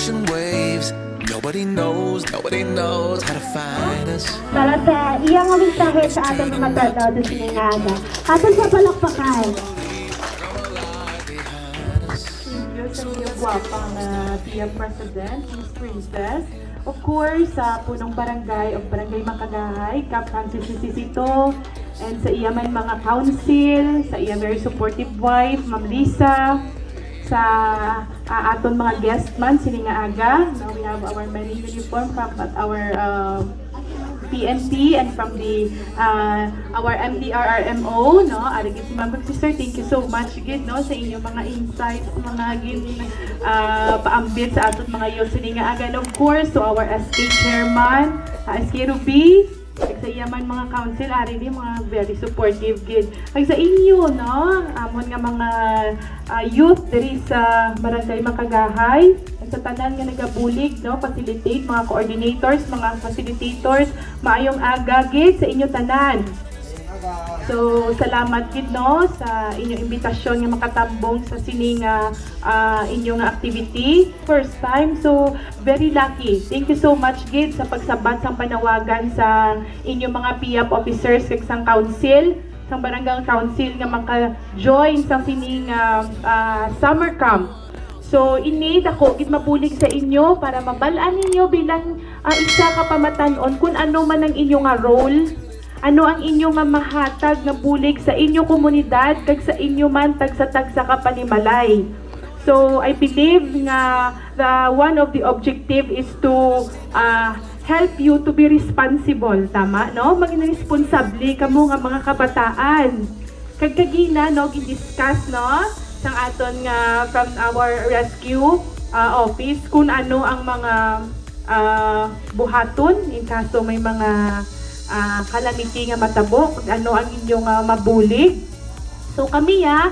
ocean waves. Nobody knows how to find us. Para sa iyang mensahe sa ating mga tanaw sa siningada. Atin sa palakpakan. Sa iyo guwapang Tia President, Miss Princess. Of course, sa punong barangay o barangay Makagahay, Cap Francis Sisito, and sa iya man mga council, sa iya very supportive wife, Ma'am Lisa, sa aton mga guest man, sininga aga. Now we have our many uniform from our PNP and from the our MDRRMO, no? Arigid si Ma'am Sister, thank you so much gid no sa inyong mga insights, mga paambit sa aton mga youth sininga aga. And of course to our SK chairman, SK Ruby, sa iyaman mga council, ari di mga very supportive gid. Ay sa inyo no, amon nga mga youth diri sa barangay Makagahay, sa tanan nga nagabulig no, facilitate mga coordinators, mga facilitators, maayong aga gid sa inyo tanan. So salamat gid no sa inyong imbitasyon nga makatambong sa sining inyong activity first time. So very lucky. Thank you so much gid sa pagsabat sang panawagan sa inyong mga PIAP officers kag sang council, sang barangay council nga maka-join sa sining summer camp. So ini dako gid mabulig sa inyo para mabalaan ninyo bilang isa ka pamatan-on kung ano man ang inyong role. Ano ang inyong mahatag nga bulig sa inyong komunidad kag sa inyo man tagsa-tagsa ka panimalay. So I believe nga one of the objective is to help you to be responsible, tama no? Maging responsable kamo nga mga kabataan. Kag kagina no gi-discuss no sang aton nga from our rescue office kung ano ang mga buhaton in kaso may mga calamity nga matabo, ano ang inyong mabulig. So kami nga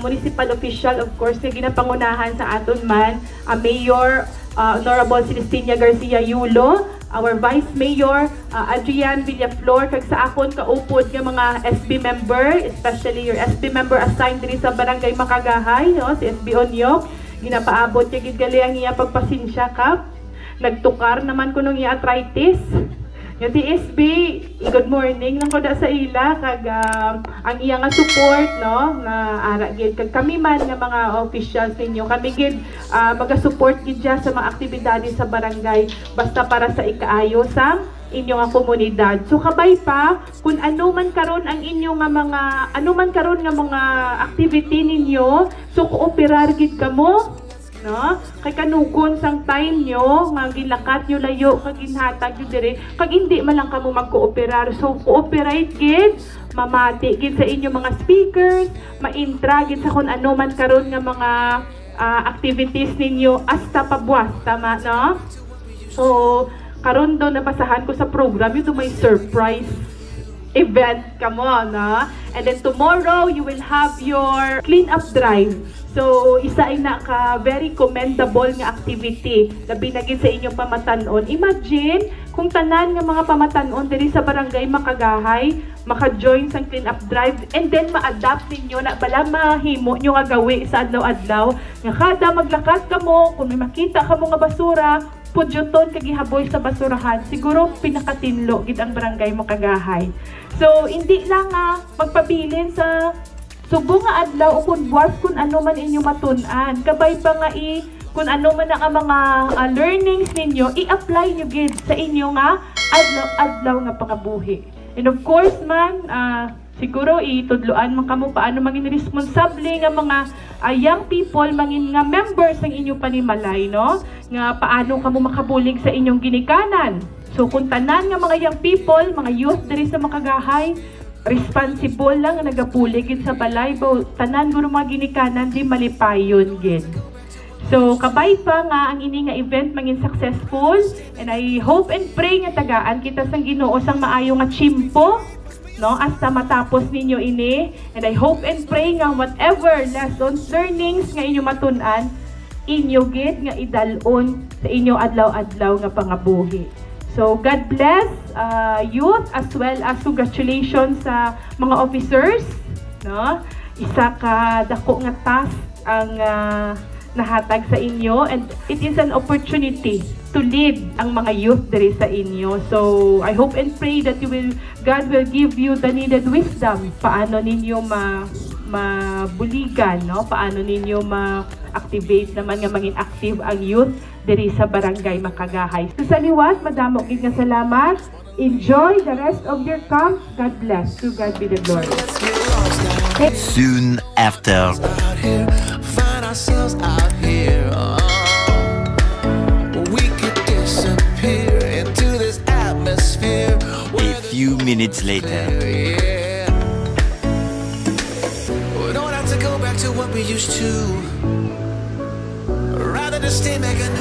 municipal official of course nga ginapangunahan sa aton man Mayor Honorable Celestina Garcia Yulo, our Vice Mayor Adrian Villaflor, kag sa akon kaupod nga mga SB member, especially your SB member assigned diri sa barangay Makagahay no, si SB Onyok, ginapaabot niya gid gali ang iya pagpasensya kap. Nagtukar naman kuno iya arthritis. Yung TSB, good morning lang ko da sa ila kag ang iya nga support no na ara gid kag kami man nga mga officials ninyo kami gid maga-support gid sa mga aktibidades sa barangay basta para sa ikaayo sa inyong komunidad. So kabay pa kung ano man karon ang inyong nga mga activity ninyo, so kooperar gid kamo no kay kanugon sang time nyo nga gilakat nyo layo kag ginhatag nyo dire kag hindi man lang kamo magkooperar. So cooperate gid, mamati gid sa inyo mga speakers, maintra gid sa kung ano man karon nga mga activities ninyo hasta pabuwas, tama no? So karon daw nabasahan ko sa program ito may surprise event kamo no, and then tomorrow you will have your clean up drive. So isa ay very commendable nga activity labi na gid sa inyong pamatan-on. Imagine kung tanan nga mga pamatan-on diri sa barangay Makagahay maka-join sa clean up drive and then ma-adapt ninyo na bala mahimo nyo nga gawi sa adlaw-adlaw nga kada maglakad kamo kung may makita kamo nga basura pudyoton kag gihaboy sa basurahan, siguro pinakatinlo gid ang barangay Makagahay. So hindi lang magpabilin sa subo nga adlaw o kung buwas kung ano man inyo matun-an. Kabay pa nga kung ano man ang mga learnings ninyo, i-apply nyo gid sa inyo nga adlaw-adlaw nga pangabuhi. And of course man, siguro itudloan man kamo paano maging responsable nga mga young people, mangin nga members ng inyong panimalay, no? Nga paano kamo makabulig sa inyong ginikanan. So kung tanan nga mga young people, mga youth diri sa Makagahay, responsible lang nga nagapulig gid sa balay, tanan guro mga ginikanan di malipayon gid. So kabay pa nga ang ini nga event maging successful, and I hope and pray nga tagaan kita sang Ginoo sang maayo nga chimpo no hasta matapos ninyo ini, and I hope and pray nga whatever lessons, learnings nga inyo matun-an inyo gid nga idalon sa inyo adlaw-adlaw nga pangabuhi. So God bless youth as well as congratulations sa mga officers no. Isa ka dako nga task ang nahatag sa inyo, and it is an opportunity to lead ang mga youth diri sa inyo. So I hope and pray that God will give you the needed wisdom paano ninyo mabuligan, no? Paano ninyo ma-activate naman nga maging active ang youth diri sa Barangay Makagahay. So, sa liwas, madamo gid nga salamat. Enjoy the rest of your camp. God bless. To God be the glory. Soon after. Find ourselves out here. We could disappear into this atmosphere. A few minutes later. We don't have to go back to what we used to. Rather just stay making